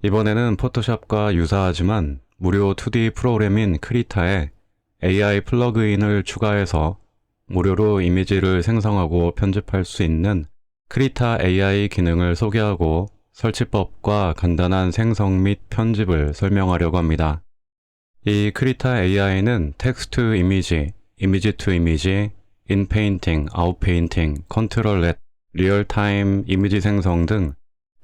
이번에는 포토샵과 유사하지만 무료 2D 프로그램인 크리타에 AI 플러그인을 추가해서 무료로 이미지를 생성하고 편집할 수 있는 크리타 AI 기능을 소개하고 설치법과 간단한 생성 및 편집을 설명하려고 합니다. 이 크리타 AI는 텍스트 이미지, 이미지 투 이미지, 인페인팅, 아웃페인팅, 컨트롤 렛, 리얼타임 이미지 생성 등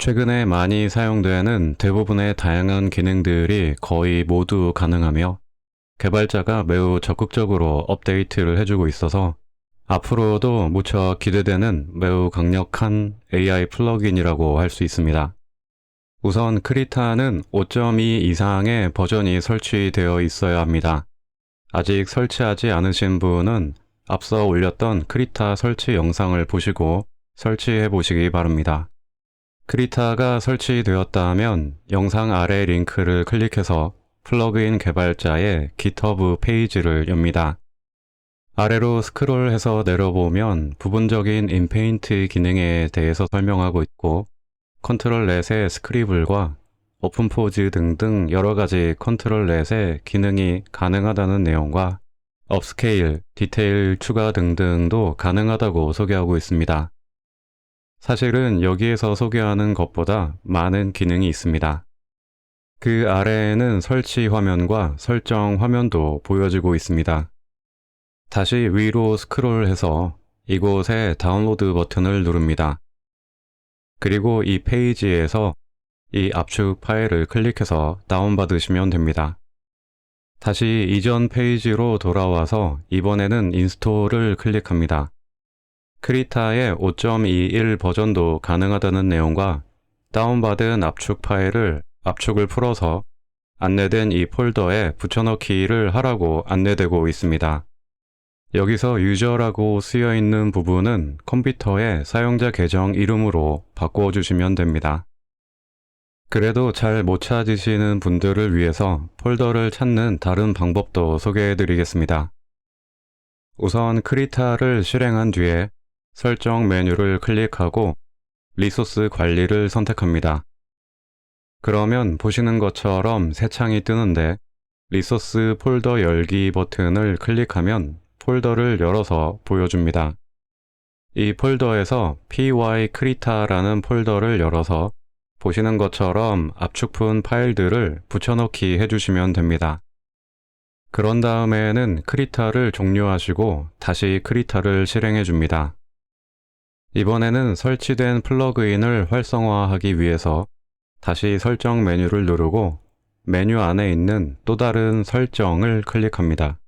최근에 많이 사용되는 대부분의 다양한 기능들이 거의 모두 가능하며 개발자가 매우 적극적으로 업데이트를 해주고 있어서 앞으로도 무척 기대되는 매우 강력한 AI 플러그인이라고 할 수 있습니다. 우선 크리타는 5.2 이상의 버전이 설치되어 있어야 합니다. 아직 설치하지 않으신 분은 앞서 올렸던 크리타 설치 영상을 보시고 설치해 보시기 바랍니다. 크리타가 설치되었다면 영상 아래 링크를 클릭해서 플러그인 개발자의 GitHub 페이지를 엽니다. 아래로 스크롤해서 내려보면 부분적인 인페인트 기능에 대해서 설명하고 있고 컨트롤 렛의 스크리블과 오픈포즈 등등 여러가지 컨트롤 렛의 기능이 가능하다는 내용과 업스케일, 디테일 추가 등등도 가능하다고 소개하고 있습니다. 사실은 여기에서 소개하는 것보다 많은 기능이 있습니다. 그 아래에는 설치 화면과 설정 화면도 보여지고 있습니다. 다시 위로 스크롤해서 이곳에 다운로드 버튼을 누릅니다. 그리고 이 페이지에서 이 압축 파일을 클릭해서 다운받으시면 됩니다. 다시 이전 페이지로 돌아와서 이번에는 인스톨을 클릭합니다. 크리타의 5.21 버전도 가능하다는 내용과 다운받은 압축 파일을 압축을 풀어서 안내된 이 폴더에 붙여넣기를 하라고 안내되고 있습니다. 여기서 유저라고 쓰여 있는 부분은 컴퓨터의 사용자 계정 이름으로 바꿔주시면 됩니다. 그래도 잘 못 찾으시는 분들을 위해서 폴더를 찾는 다른 방법도 소개해 드리겠습니다. 우선 크리타를 실행한 뒤에 설정 메뉴를 클릭하고 리소스 관리를 선택합니다. 그러면 보시는 것처럼 새 창이 뜨는데 리소스 폴더 열기 버튼을 클릭하면 폴더를 열어서 보여줍니다. 이 폴더에서 pykrita라는 폴더를 열어서 보시는 것처럼 압축푼 파일들을 붙여넣기 해주시면 됩니다. 그런 다음에는 크리타를 종료하시고 다시 크리타를 실행해 줍니다. 이번에는 설치된 플러그인을 활성화하기 위해서 다시 설정 메뉴를 누르고 메뉴 안에 있는 또 다른 설정을 클릭합니다.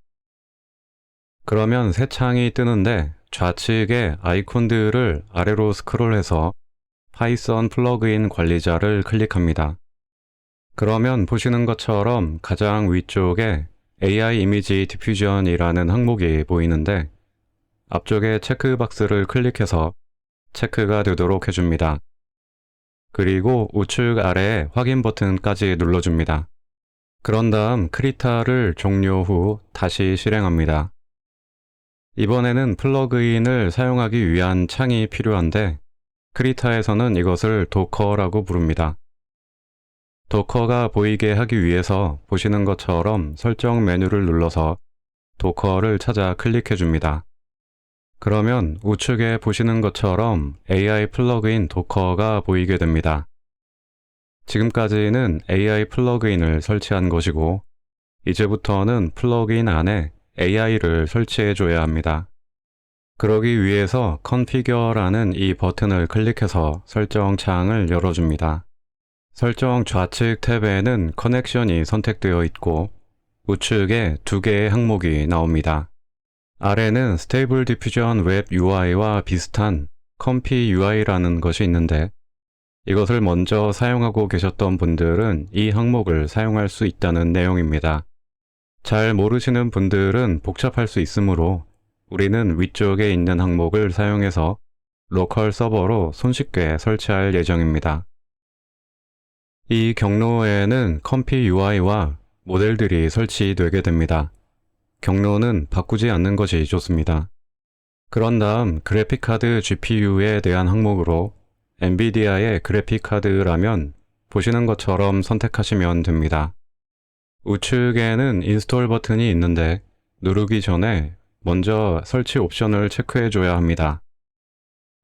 그러면 새 창이 뜨는데 좌측에 아이콘들을 아래로 스크롤해서 파이썬 플러그인 관리자를 클릭합니다. 그러면 보시는 것처럼 가장 위쪽에 AI 이미지 디퓨전이라는 항목이 보이는데 앞쪽에 체크박스를 클릭해서 체크가 되도록 해줍니다. 그리고 우측 아래에 확인 버튼까지 눌러줍니다. 그런 다음 크리타를 종료 후 다시 실행합니다. 이번에는 플러그인을 사용하기 위한 창이 필요한데 크리타에서는 이것을 도커라고 부릅니다. 도커가 보이게 하기 위해서 보시는 것처럼 설정 메뉴를 눌러서 도커를 찾아 클릭해 줍니다. 그러면 우측에 보시는 것처럼 AI 플러그인 도커가 보이게 됩니다. 지금까지는 AI 플러그인을 설치한 것이고 이제부터는 플러그인 안에 AI를 설치해 줘야 합니다. 그러기 위해서 Configure라는 이 버튼을 클릭해서 설정 창을 열어줍니다. 설정 좌측 탭에는 커넥션이 선택되어 있고 우측에 두 개의 항목이 나옵니다. 아래는 Stable Diffusion Web UI와 비슷한 Comfy UI라는 것이 있는데 이것을 먼저 사용하고 계셨던 분들은 이 항목을 사용할 수 있다는 내용입니다. 잘 모르시는 분들은 복잡할 수 있으므로 우리는 위쪽에 있는 항목을 사용해서 로컬 서버로 손쉽게 설치할 예정입니다. 이 경로에는 컴피 UI와 모델들이 설치되게 됩니다. 경로는 바꾸지 않는 것이 좋습니다. 그런 다음 그래픽카드 GPU에 대한 항목으로 엔비디아의 그래픽카드라면 보시는 것처럼 선택하시면 됩니다. 우측에는 인스톨 버튼이 있는데 누르기 전에 먼저 설치 옵션을 체크해 줘야 합니다.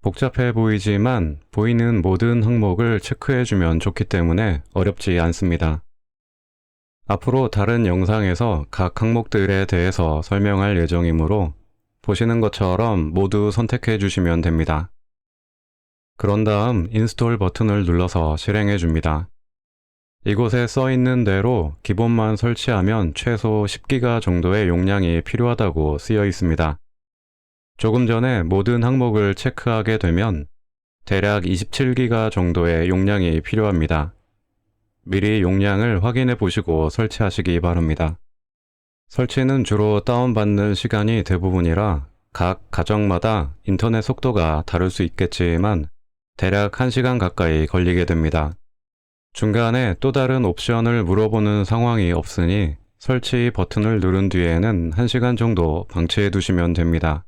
복잡해 보이지만 보이는 모든 항목을 체크해 주면 좋기 때문에 어렵지 않습니다. 앞으로 다른 영상에서 각 항목들에 대해서 설명할 예정이므로 보시는 것처럼 모두 선택해 주시면 됩니다. 그런 다음 인스톨 버튼을 눌러서 실행해 줍니다. 이곳에 써 있는 대로 기본만 설치하면 최소 10기가 정도의 용량이 필요하다고 쓰여 있습니다. 조금 전에 모든 항목을 체크하게 되면 대략 27기가 정도의 용량이 필요합니다. 미리 용량을 확인해 보시고 설치하시기 바랍니다. 설치는 주로 다운받는 시간이 대부분이라 각 가정마다 인터넷 속도가 다를 수 있겠지만 대략 1시간 가까이 걸리게 됩니다. 중간에 또 다른 옵션을 물어보는 상황이 없으니 설치 버튼을 누른 뒤에는 1시간 정도 방치해 두시면 됩니다.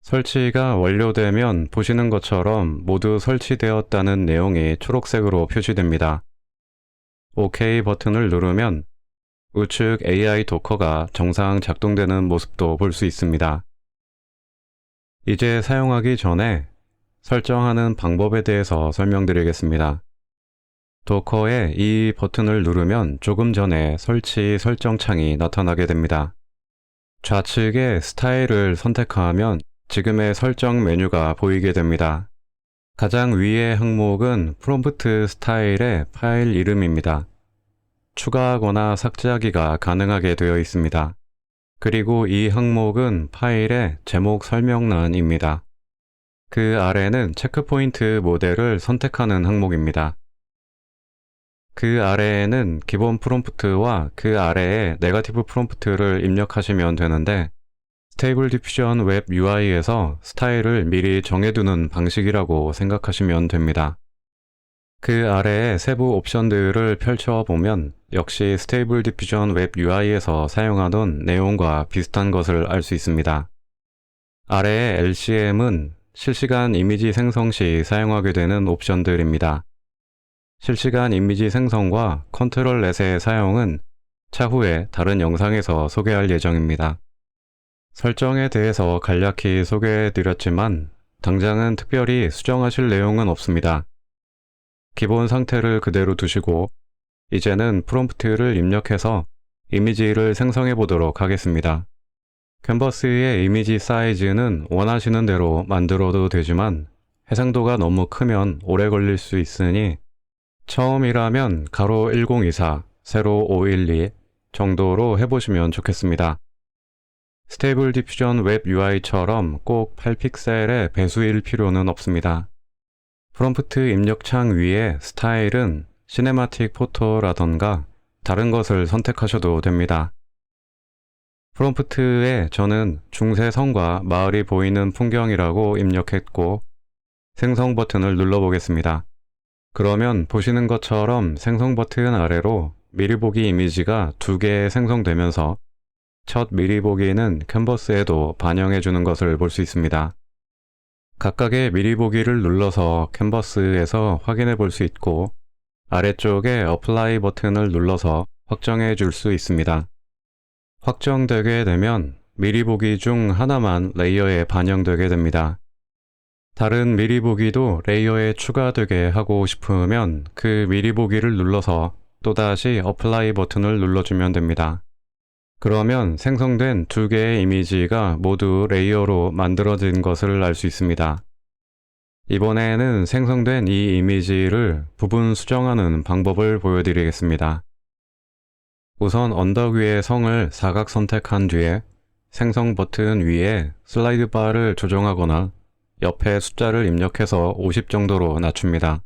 설치가 완료되면 보시는 것처럼 모두 설치되었다는 내용이 초록색으로 표시됩니다. OK 버튼을 누르면 우측 AI 도커가 정상 작동되는 모습도 볼 수 있습니다. 이제 사용하기 전에 설정하는 방법에 대해서 설명드리겠습니다. 도커에 이 버튼을 누르면 조금 전에 설치 설정 창이 나타나게 됩니다. 좌측에 스타일을 선택하면 지금의 설정 메뉴가 보이게 됩니다. 가장 위의 항목은 프롬프트 스타일의 파일 이름입니다. 추가하거나 삭제하기가 가능하게 되어 있습니다. 그리고 이 항목은 파일의 제목 설명란입니다. 그 아래는 체크포인트 모델을 선택하는 항목입니다. 그 아래에는 기본 프롬프트와 그 아래에 네거티브 프롬프트를 입력하시면 되는데 스테이블 디퓨전 웹 UI에서 스타일을 미리 정해두는 방식이라고 생각하시면 됩니다. 그 아래의 세부 옵션들을 펼쳐보면 역시 스테이블 디퓨전 웹 UI에서 사용하던 내용과 비슷한 것을 알 수 있습니다. 아래의 LCM은 실시간 이미지 생성 시 사용하게 되는 옵션들입니다. 실시간 이미지 생성과 컨트롤 넷의 사용은 차후에 다른 영상에서 소개할 예정입니다. 설정에 대해서 간략히 소개해드렸지만 당장은 특별히 수정하실 내용은 없습니다. 기본 상태를 그대로 두시고 이제는 프롬프트를 입력해서 이미지를 생성해 보도록 하겠습니다. 캔버스의 이미지 사이즈는 원하시는 대로 만들어도 되지만 해상도가 너무 크면 오래 걸릴 수 있으니 처음이라면 가로 1024, 세로 512 정도로 해보시면 좋겠습니다. 스테이블 디퓨전 웹 UI처럼 꼭 8픽셀의 배수일 필요는 없습니다. 프롬프트 입력창 위에 스타일은 시네마틱 포토라던가 다른 것을 선택하셔도 됩니다. 프롬프트에 저는 중세 성과 마을이 보이는 풍경이라고 입력했고 생성 버튼을 눌러보겠습니다. 그러면 보시는 것처럼 생성 버튼 아래로 미리 보기 이미지가 2개 생성되면서 첫 미리 보기는 캔버스에도 반영해 주는 것을 볼 수 있습니다. 각각의 미리 보기를 눌러서 캔버스에서 확인해 볼 수 있고 아래쪽에 어플라이 버튼을 눌러서 확정해 줄 수 있습니다. 확정되게 되면 미리 보기 중 하나만 레이어에 반영되게 됩니다. 다른 미리 보기도 레이어에 추가되게 하고 싶으면 그 미리 보기를 눌러서 또다시 어플라이 버튼을 눌러주면 됩니다. 그러면 생성된 2개의 이미지가 모두 레이어로 만들어진 것을 알 수 있습니다. 이번에는 생성된 이 이미지를 부분 수정하는 방법을 보여드리겠습니다. 우선 언덕 위의 성을 사각 선택한 뒤에 생성 버튼 위에 슬라이드 바를 조정하거나 옆에 숫자를 입력해서 50 정도로 낮춥니다.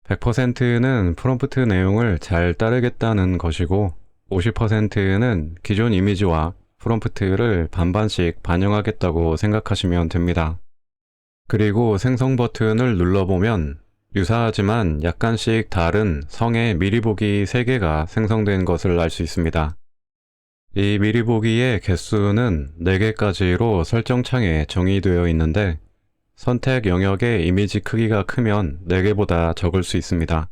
100%는 프롬프트 내용을 잘 따르겠다는 것이고 50%는 기존 이미지와 프롬프트를 반반씩 반영하겠다고 생각하시면 됩니다. 그리고 생성 버튼을 눌러보면 유사하지만 약간씩 다른 성의 미리 보기 3개가 생성된 것을 알 수 있습니다. 이 미리 보기의 개수는 4개까지로 설정창에 정의되어 있는데 선택 영역의 이미지 크기가 크면 4개보다 적을 수 있습니다.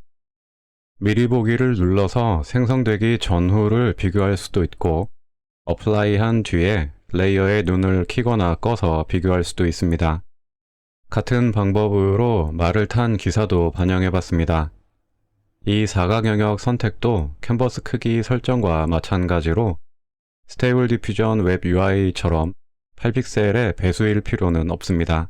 미리 보기를 눌러서 생성되기 전후를 비교할 수도 있고, 어플라이한 뒤에 레이어에 눈을 켜거나 꺼서 비교할 수도 있습니다. 같은 방법으로 말을 탄 기사도 반영해봤습니다. 이 사각 영역 선택도 캔버스 크기 설정과 마찬가지로 스테이블 디퓨전 웹 UI처럼 8픽셀의 배수일 필요는 없습니다.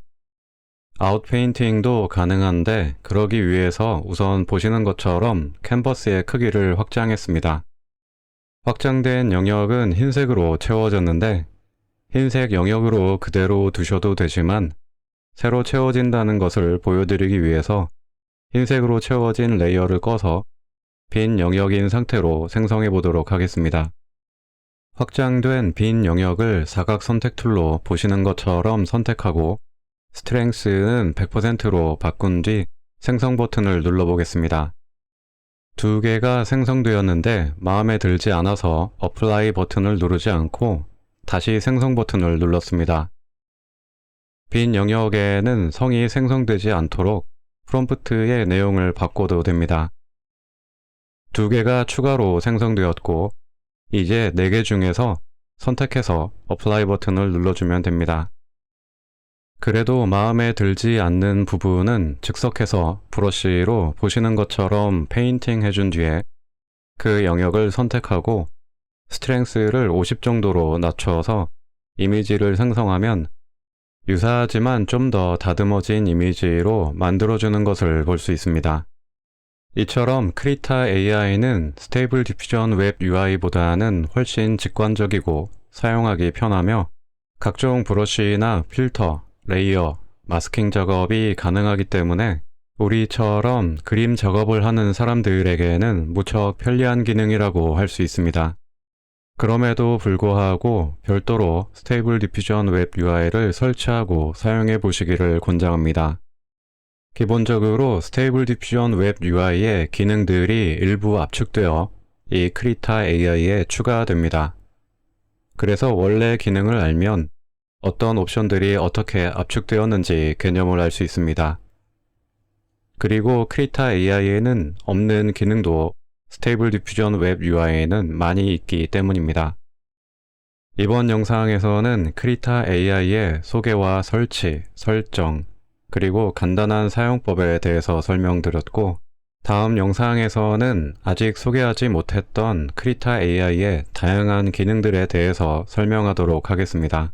아웃페인팅도 가능한데 그러기 위해서 우선 보시는 것처럼 캔버스의 크기를 확장했습니다. 확장된 영역은 흰색으로 채워졌는데 흰색 영역으로 그대로 두셔도 되지만 새로 채워진다는 것을 보여드리기 위해서 흰색으로 채워진 레이어를 꺼서 빈 영역인 상태로 생성해 보도록 하겠습니다. 확장된 빈 영역을 사각 선택 툴로 보시는 것처럼 선택하고 스트렝스는 100%로 바꾼 뒤 생성 버튼을 눌러보겠습니다. 두 개가 생성되었는데 마음에 들지 않아서 어플라이 버튼을 누르지 않고 다시 생성 버튼을 눌렀습니다. 빈 영역에는 성이 생성되지 않도록 프롬프트의 내용을 바꿔도 됩니다. 두 개가 추가로 생성되었고 이제 4개 중에서 선택해서 어플라이 버튼을 눌러주면 됩니다. 그래도 마음에 들지 않는 부분은 즉석해서 브러쉬로 보시는 것처럼 페인팅 해준 뒤에 그 영역을 선택하고 스트렝스를 50 정도로 낮춰서 이미지를 생성하면 유사하지만 좀 더 다듬어진 이미지로 만들어주는 것을 볼 수 있습니다. 이처럼 크리타 AI는 스테이블 디퓨전 웹 UI보다는 훨씬 직관적이고 사용하기 편하며 각종 브러쉬나 필터, 레이어, 마스킹 작업이 가능하기 때문에 우리처럼 그림 작업을 하는 사람들에게는 무척 편리한 기능이라고 할 수 있습니다. 그럼에도 불구하고 별도로 스테이블 디퓨전 웹 UI를 설치하고 사용해 보시기를 권장합니다. 기본적으로 스테이블 디퓨전 웹 UI의 기능들이 일부 압축되어 이 크리타 AI에 추가됩니다. 그래서 원래 기능을 알면 어떤 옵션들이 어떻게 압축되었는지 개념을 알 수 있습니다. 그리고 크리타 AI에는 없는 기능도 스테이블 디퓨전 웹 UI에는 많이 있기 때문입니다. 이번 영상에서는 크리타 AI의 소개와 설치, 설정, 그리고 간단한 사용법에 대해서 설명드렸고 다음 영상에서는 아직 소개하지 못했던 크리타 AI의 다양한 기능들에 대해서 설명하도록 하겠습니다.